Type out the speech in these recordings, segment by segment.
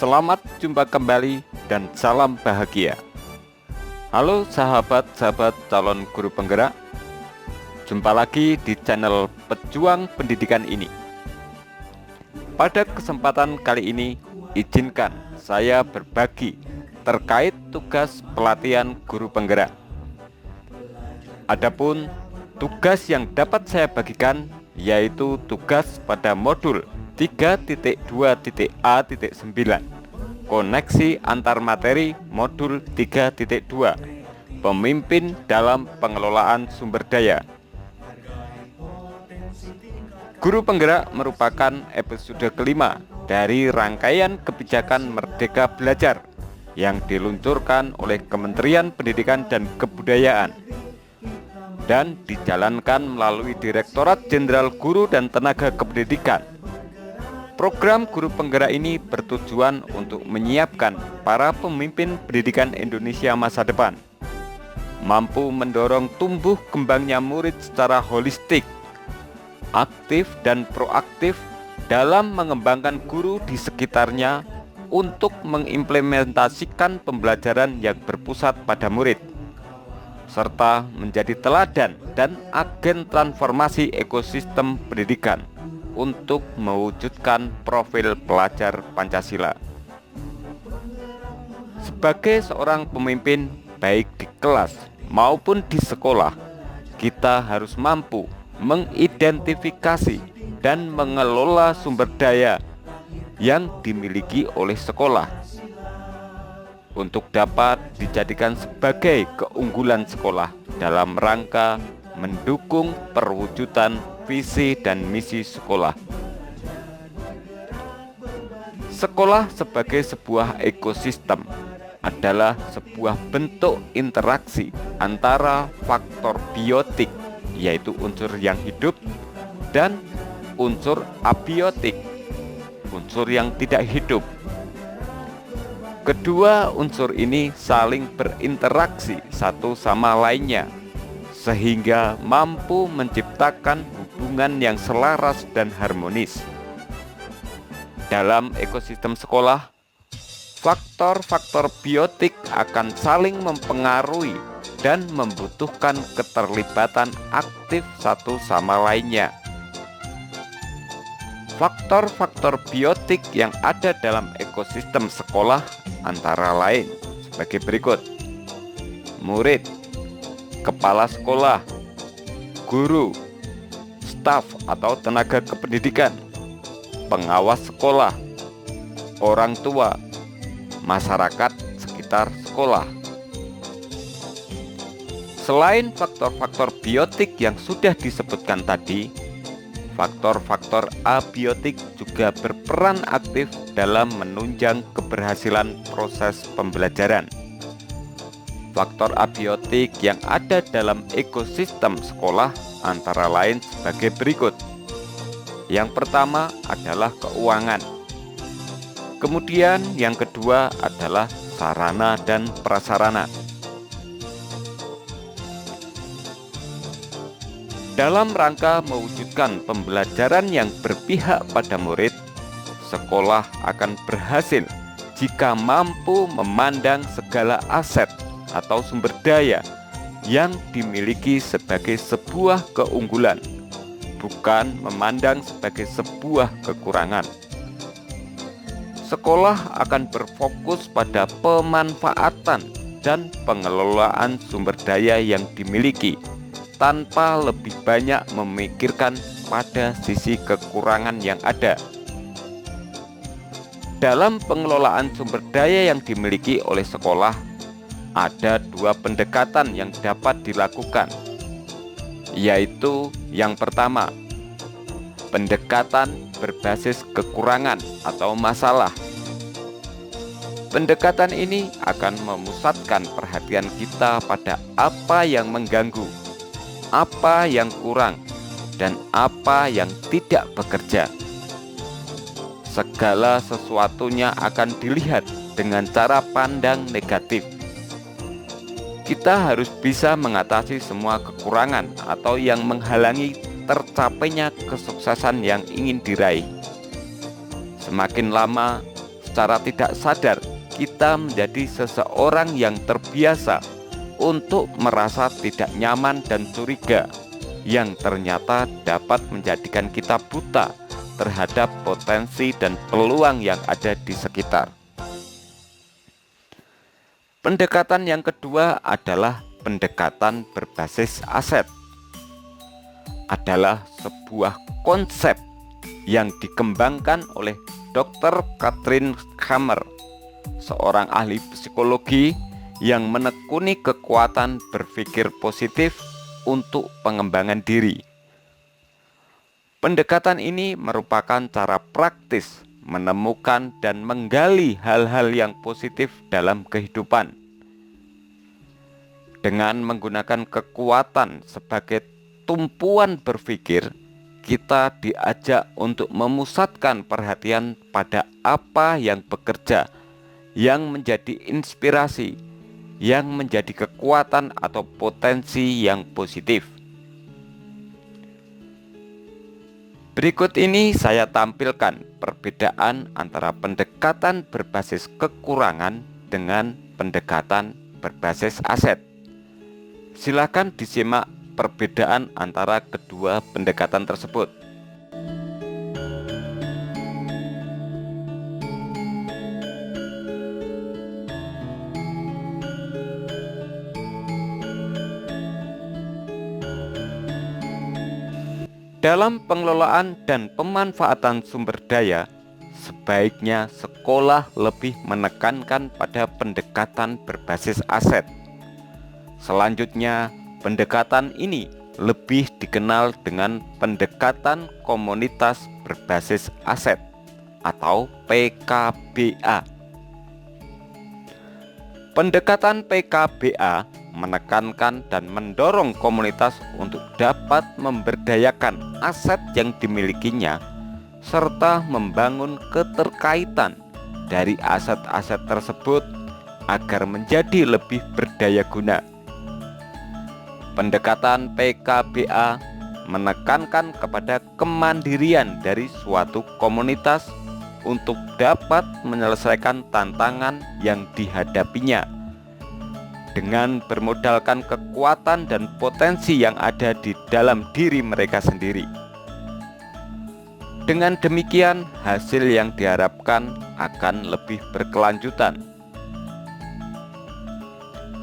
Selamat jumpa kembali dan salam bahagia. Halo sahabat-sahabat calon guru penggerak. Jumpa lagi di channel Pejuang Pendidikan ini. Pada kesempatan kali ini, izinkan saya berbagi terkait tugas pelatihan guru penggerak. Adapun tugas yang dapat saya bagikan yaitu tugas pada modul 3.2.A.9 koneksi antar materi modul 3.2 pemimpin dalam pengelolaan sumber daya. Guru penggerak merupakan episode kelima dari rangkaian kebijakan Merdeka Belajar yang diluncurkan oleh Kementerian Pendidikan dan Kebudayaan dan dijalankan melalui Direktorat Jenderal Guru dan Tenaga Kependidikan. Program guru penggerak ini bertujuan untuk menyiapkan para pemimpin pendidikan Indonesia masa depan, mampu mendorong tumbuh kembangnya murid secara holistik, aktif dan proaktif dalam mengembangkan guru di sekitarnya untuk mengimplementasikan pembelajaran yang berpusat pada murid, serta menjadi teladan dan agen transformasi ekosistem pendidikan untuk mewujudkan profil pelajar Pancasila. Sebagai seorang pemimpin baik di kelas maupun di sekolah, kita harus mampu mengidentifikasi dan mengelola sumber daya yang dimiliki oleh sekolah untuk dapat dijadikan sebagai keunggulan sekolah dalam rangka mendukung perwujudan visi dan misi sekolah. Sekolah sebagai sebuah ekosistem adalah sebuah bentuk interaksi antara faktor biotik, yaitu unsur yang hidup, dan unsur abiotik, unsur yang tidak hidup. Kedua unsur ini saling berinteraksi satu sama lainnya, sehingga mampu menciptakan hubungan yang selaras dan harmonis. Dalam ekosistem sekolah, faktor-faktor biotik akan saling mempengaruhi dan membutuhkan keterlibatan aktif satu sama lainnya. Faktor-faktor biotik yang ada dalam ekosistem sekolah antara lain sebagai berikut: murid, kepala sekolah, guru, staf atau tenaga kependidikan, pengawas sekolah, orang tua, masyarakat sekitar sekolah. Selain faktor-faktor biotik yang sudah disebutkan tadi, faktor-faktor abiotik juga berperan aktif dalam menunjang keberhasilan proses pembelajaran. Faktor abiotik yang ada dalam ekosistem sekolah antara lain sebagai berikut. Yang pertama adalah keuangan. Kemudian yang kedua adalah sarana dan prasarana. Dalam rangka mewujudkan pembelajaran yang berpihak pada murid, sekolah akan berhasil jika mampu memandang segala aset atau sumber daya yang dimiliki sebagai sebuah keunggulan, bukan memandang sebagai sebuah kekurangan. Sekolah akan berfokus pada pemanfaatan dan pengelolaan sumber daya yang dimiliki tanpa lebih banyak memikirkan pada sisi kekurangan yang ada. Dalam pengelolaan sumber daya yang dimiliki oleh sekolah, ada dua pendekatan yang dapat dilakukan, yaitu yang pertama, pendekatan berbasis kekurangan atau masalah. Pendekatan ini akan memusatkan perhatian kita pada apa yang mengganggu, apa yang kurang, dan apa yang tidak bekerja. Segala sesuatunya akan dilihat dengan cara pandang negatif. Kita harus bisa mengatasi semua kekurangan atau yang menghalangi tercapainya kesuksesan yang ingin diraih. Semakin lama, secara tidak sadar kita menjadi seseorang yang terbiasa untuk merasa tidak nyaman dan curiga, yang ternyata dapat menjadikan kita buta terhadap potensi dan peluang yang ada di sekitar. Pendekatan yang kedua adalah pendekatan berbasis aset. Adalah sebuah konsep yang dikembangkan oleh Dr. Katrin Hammer, seorang ahli psikologi yang menekuni kekuatan berpikir positif untuk pengembangan diri. Pendekatan ini merupakan cara praktis menemukan dan menggali hal-hal yang positif dalam kehidupan. Dengan menggunakan kekuatan sebagai tumpuan berpikir, kita diajak untuk memusatkan perhatian pada apa yang bekerja, yang menjadi inspirasi, yang menjadi kekuatan atau potensi yang positif. Berikut ini saya tampilkan perbedaan antara pendekatan berbasis kekurangan dengan pendekatan berbasis aset. Silakan disimak perbedaan antara kedua pendekatan tersebut. Dalam pengelolaan dan pemanfaatan sumber daya, sebaiknya sekolah lebih menekankan pada pendekatan berbasis aset. Selanjutnya, pendekatan ini lebih dikenal dengan pendekatan komunitas berbasis aset atau PKBA. Pendekatan PKBA menekankan dan mendorong komunitas untuk dapat memberdayakan aset yang dimilikinya serta membangun keterkaitan dari aset-aset tersebut agar menjadi lebih berdaya guna. Pendekatan PKBA menekankan kepada kemandirian dari suatu komunitas untuk dapat menyelesaikan tantangan yang dihadapinya dengan bermodalkan kekuatan dan potensi yang ada di dalam diri mereka sendiri. Dengan demikian, hasil yang diharapkan akan lebih berkelanjutan.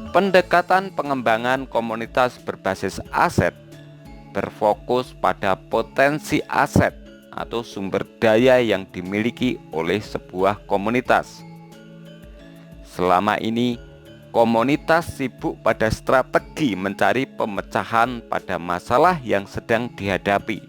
Pendekatan pengembangan komunitas berbasis aset berfokus pada potensi aset atau sumber daya yang dimiliki oleh sebuah komunitas. Selama ini, komunitas sibuk pada strategi mencari pemecahan pada masalah yang sedang dihadapi.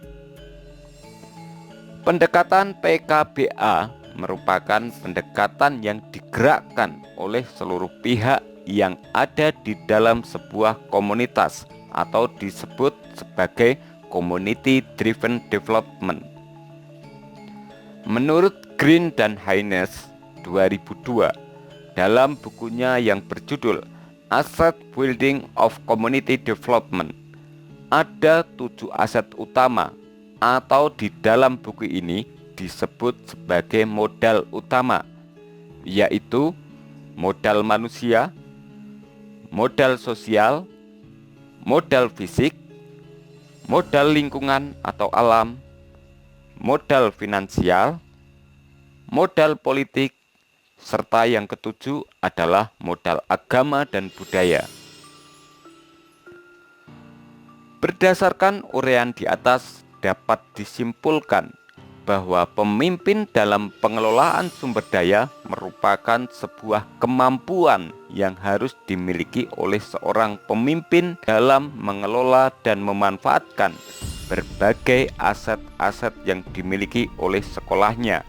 Pendekatan PKBA merupakan pendekatan yang digerakkan oleh seluruh pihak yang ada di dalam sebuah komunitas atau disebut sebagai Community Driven Development. Menurut Green dan Haynes 2002, dalam bukunya yang berjudul Asset Building of Community Development, ada 7 aset utama atau di dalam buku ini disebut sebagai modal utama, yaitu modal manusia, modal sosial, modal fisik, modal lingkungan atau alam, modal finansial, modal politik, serta yang ketujuh adalah modal agama dan budaya. Berdasarkan uraian di atas, dapat disimpulkan bahwa pemimpin dalam pengelolaan sumber daya merupakan sebuah kemampuan yang harus dimiliki oleh seorang pemimpin dalam mengelola dan memanfaatkan berbagai aset-aset yang dimiliki oleh sekolahnya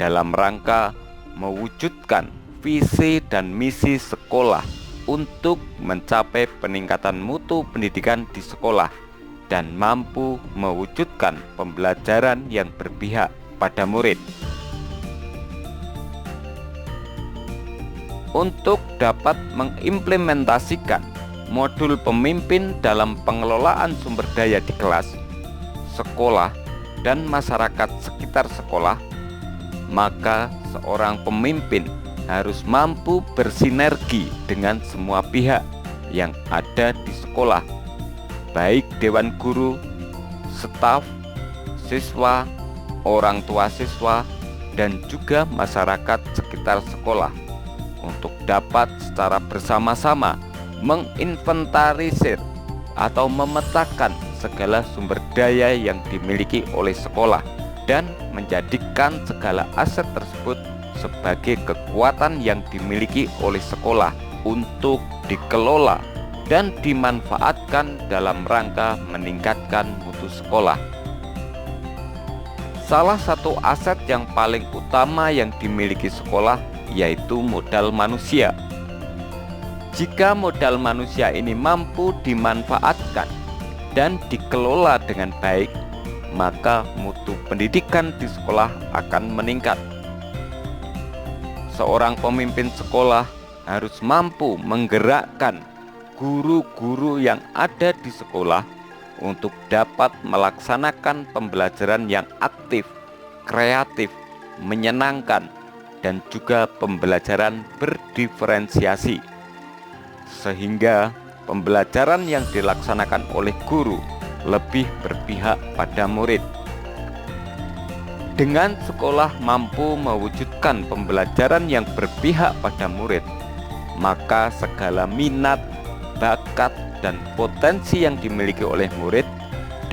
dalam rangka mewujudkan visi dan misi sekolah untuk mencapai peningkatan mutu pendidikan di sekolah dan mampu mewujudkan pembelajaran yang berpihak pada murid. Untuk dapat mengimplementasikan modul pemimpin dalam pengelolaan sumber daya di kelas, sekolah, dan masyarakat sekitar sekolah, maka seorang pemimpin harus mampu bersinergi dengan semua pihak yang ada di sekolah, baik dewan guru, staf, siswa, orang tua siswa, dan juga masyarakat sekitar sekolah, untuk dapat secara bersama-sama menginventarisir atau memetakan segala sumber daya yang dimiliki oleh sekolah dan menjadikan segala aset tersebut sebagai kekuatan yang dimiliki oleh sekolah untuk dikelola dan dimanfaatkan dalam rangka meningkatkan mutu sekolah. Salah satu aset yang paling utama yang dimiliki sekolah yaitu modal manusia. Jika modal manusia ini mampu dimanfaatkan dan dikelola dengan baik, maka mutu pendidikan di sekolah akan meningkat. Seorang pemimpin sekolah harus mampu menggerakkan guru-guru yang ada di sekolah untuk dapat melaksanakan pembelajaran yang aktif, kreatif, menyenangkan, dan juga pembelajaran berdiferensiasi, sehingga pembelajaran yang dilaksanakan oleh guru lebih berpihak pada murid. Dengan sekolah mampu mewujudkan pembelajaran yang berpihak pada murid, maka segala minat, bakat, dan potensi yang dimiliki oleh murid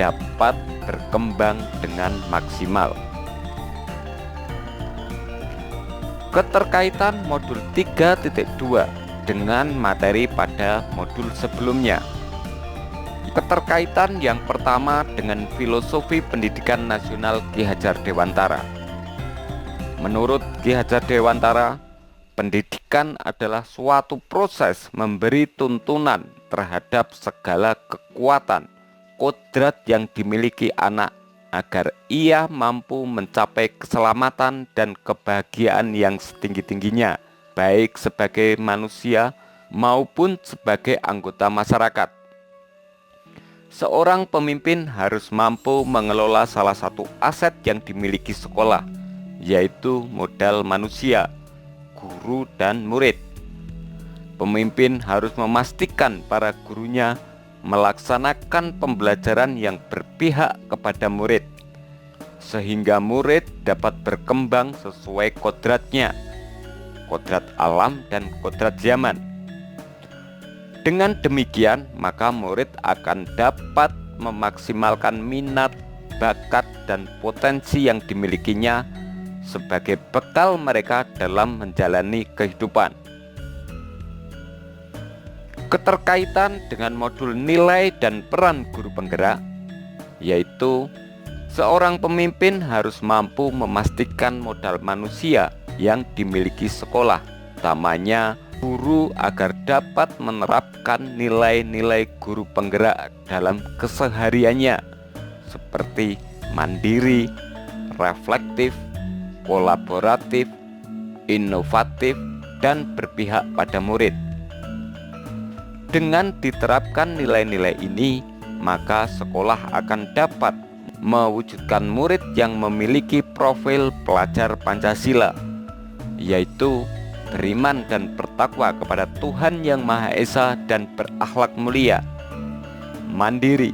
dapat berkembang dengan maksimal. Keterkaitan modul 3.2 dengan materi pada modul sebelumnya. Keterkaitan yang pertama dengan filosofi pendidikan nasional Ki Hajar Dewantara. Menurut Ki Hajar Dewantara, pendidikan adalah suatu proses memberi tuntunan terhadap segala kekuatan, kodrat yang dimiliki anak agar ia mampu mencapai keselamatan dan kebahagiaan yang setinggi-tingginya, baik sebagai manusia maupun sebagai anggota masyarakat. Seorang pemimpin harus mampu mengelola salah satu aset yang dimiliki sekolah, yaitu modal manusia, guru dan murid. Pemimpin harus memastikan para gurunya melaksanakan pembelajaran yang berpihak kepada murid, sehingga murid dapat berkembang sesuai kodratnya, kodrat alam dan kodrat zaman. Dengan demikian, maka murid akan dapat memaksimalkan minat, bakat, dan potensi yang dimilikinya sebagai bekal mereka dalam menjalani kehidupan. Keterkaitan dengan modul nilai dan peran guru penggerak, yaitu seorang pemimpin harus mampu memastikan modal manusia yang dimiliki sekolah, utamanya guru, agar dapat menerapkan nilai-nilai guru penggerak dalam kesehariannya, seperti mandiri, reflektif, kolaboratif, inovatif, dan berpihak pada murid. Dengan diterapkan nilai-nilai ini, maka sekolah akan dapat mewujudkan murid yang memiliki profil pelajar Pancasila, yaitu beriman dan bertakwa kepada Tuhan Yang Maha Esa dan berakhlak mulia, mandiri,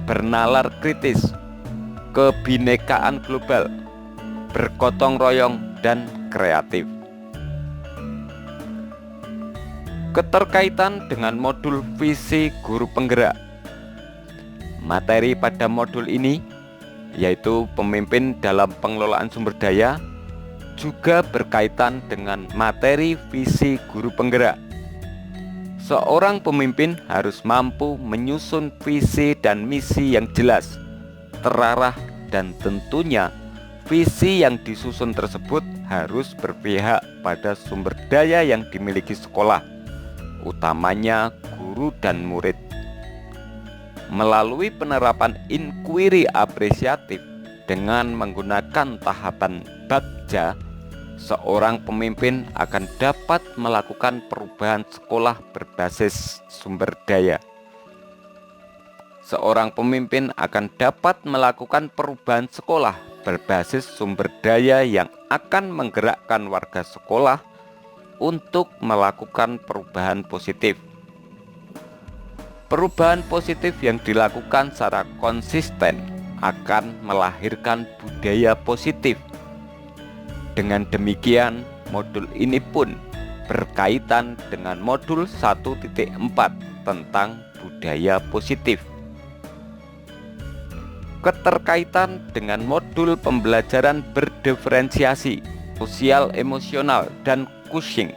bernalar kritis, kebinekaan global, bergotong royong, dan kreatif. Keterkaitan dengan modul visi guru penggerak. Materi pada modul ini, yaitu pemimpin dalam pengelolaan sumber daya, juga berkaitan dengan materi visi guru penggerak. Seorang pemimpin harus mampu menyusun visi dan misi yang jelas, terarah, dan tentunya visi yang disusun tersebut harus berpihak pada sumber daya yang dimiliki sekolah, utamanya guru dan murid. Melalui penerapan inquiry apresiatif dengan menggunakan tahapan bagja, seorang pemimpin akan dapat melakukan perubahan sekolah berbasis sumber daya. seorang pemimpin akan dapat melakukan perubahan sekolah berbasis sumber daya yang akan menggerakkan warga sekolah untuk melakukan perubahan positif. Perubahan positif yang dilakukan secara konsisten akan melahirkan budaya positif. Dengan demikian, modul ini pun berkaitan dengan modul 1.4 tentang budaya positif. Keterkaitan dengan modul pembelajaran berdiferensiasi, sosial emosional, dan Cushing.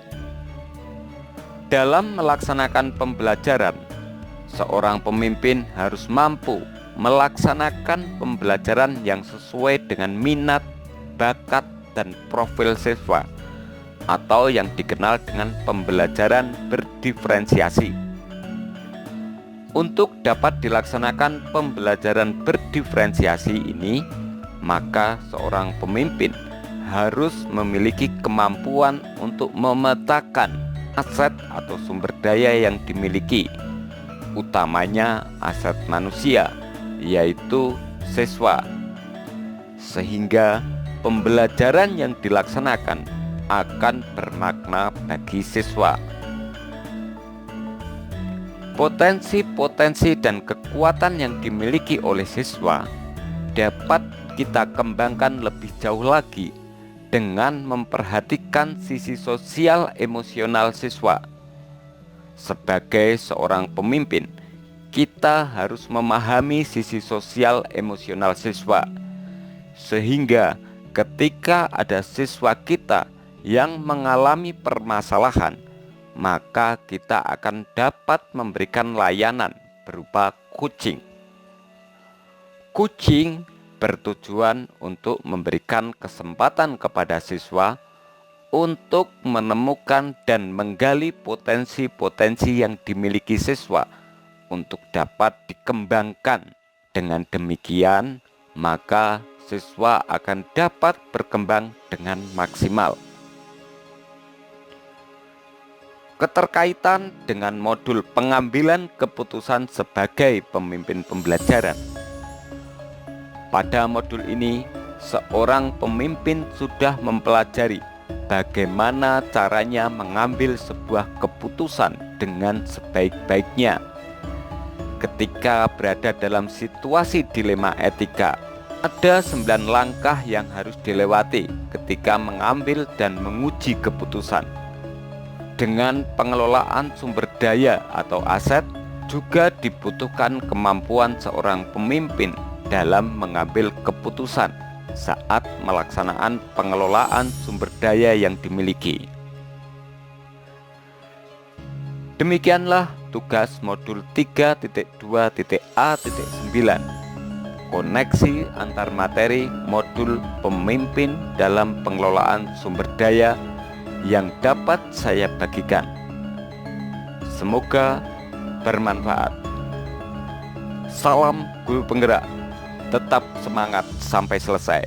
Dalam melaksanakan pembelajaran, seorang pemimpin harus mampu melaksanakan pembelajaran yang sesuai dengan minat, bakat, dan profil siswa, atau yang dikenal dengan pembelajaran berdiferensiasi. Untuk dapat dilaksanakan pembelajaran berdiferensiasi ini, maka seorang pemimpin harus memiliki kemampuan untuk memetakan aset atau sumber daya yang dimiliki, utamanya aset manusia, yaitu siswa, sehingga pembelajaran yang dilaksanakan akan bermakna bagi siswa. Potensi-potensi dan kekuatan yang dimiliki oleh siswa dapat kita kembangkan lebih jauh lagi dengan memperhatikan sisi sosial emosional siswa. Sebagai seorang pemimpin, kita harus memahami sisi sosial emosional siswa, sehingga ketika ada siswa kita yang mengalami permasalahan, maka kita akan dapat memberikan layanan berupa coaching. Coaching bertujuan untuk memberikan kesempatan kepada siswa untuk menemukan dan menggali potensi-potensi yang dimiliki siswa untuk dapat dikembangkan. Dengan demikian, maka siswa akan dapat berkembang dengan maksimal. Keterkaitan dengan modul pengambilan keputusan sebagai pemimpin pembelajaran. Pada modul ini, seorang pemimpin sudah mempelajari bagaimana caranya mengambil sebuah keputusan dengan sebaik-baiknya. Ketika berada dalam situasi dilema etika, ada 9 langkah yang harus dilewati ketika mengambil dan menguji keputusan. Dengan pengelolaan sumber daya atau aset, juga dibutuhkan kemampuan seorang pemimpin dalam mengambil keputusan saat melaksanakan pengelolaan sumber daya yang dimiliki. Demikianlah tugas modul 3.2.A.9, koneksi antar materi modul pemimpin dalam pengelolaan sumber daya yang dapat saya bagikan. Semoga bermanfaat. Salam guru penggerak, tetap semangat sampai selesai.